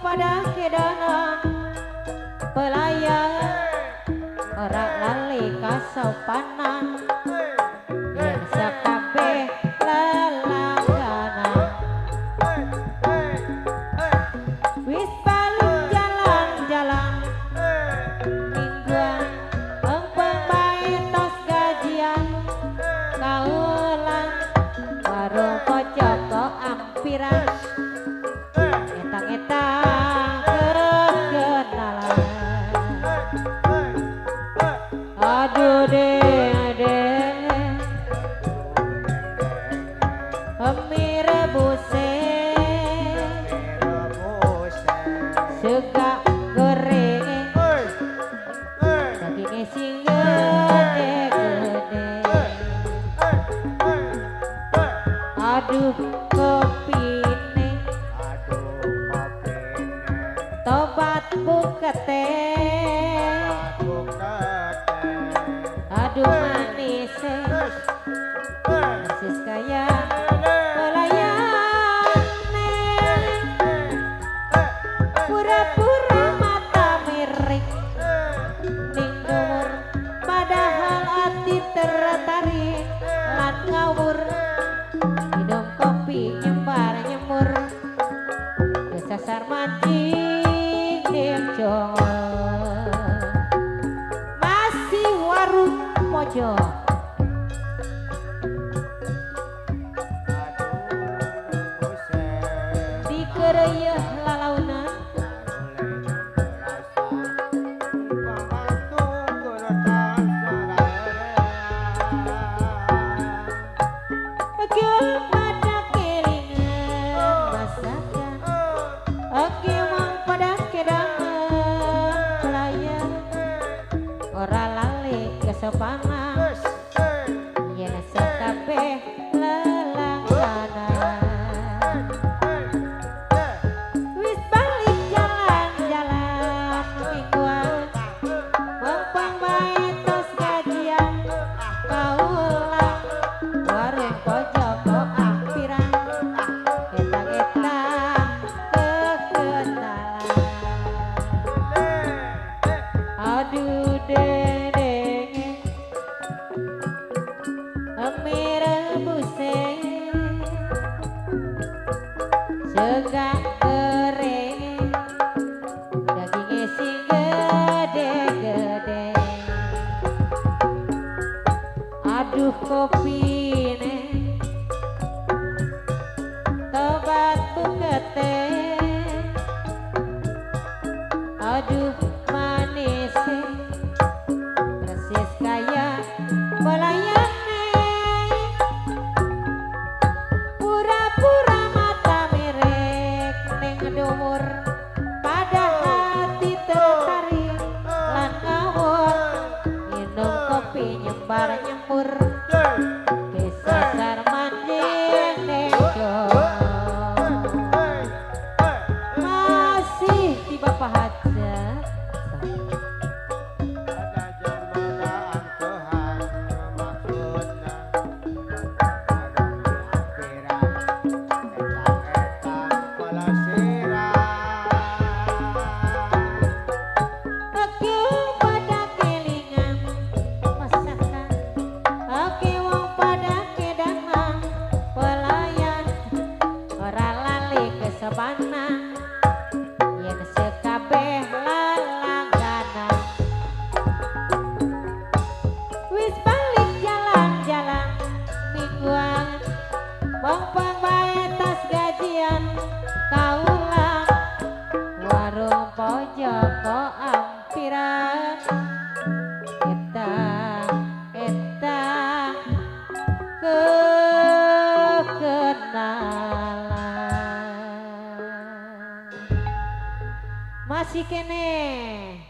pada kedangan pelayan orang lali kasopanan yen sakabeh lelangganan wis balik jalan-jalan mingguan empeng bae tos gajian kaulan warung pojok kok ampiran etang-etang kekenalan aduh deh mie rebuse sega goreng dagingnya sing gede-gede aduh kopine tobat bukete aduh manis persis kaya pelayan pura-pura mata miring ning dhuwur padahal hati tertarik lan ngawur minum kopi nyembar nyemur kesasar mancing ning jongol masih warung pojok di kereyeh lalaunan oke pada kelingan masakan oke wong pada kedangan pelayan ora lali kesopanan yen sakabeh lelangganan wis balik jalan-jalan mingguan mumpung bae tos gajian kaulah warung pojok kok ampiran etang-etang kekenalan aduh dedenge mie rebuse sega goreng dagingnya sing gede-gede aduh kopine tobat bukete aduh manis persis kaya pelayan pura-pura mata merek ning dhuwur pada hati tertarik lan ngawur minum kopi nyembar nyembur kesasar mancing ning jongol masih di Bapak Haja oke pada kelingan masakan oke wong pada kedangan pelayan ora lali kesopanan yen sekabeh lelangganan wis balik jalan-jalan mingguan mumpung bae tas gajian kaulah warung pojok kok ampiran etang-etang kekenalan masih kene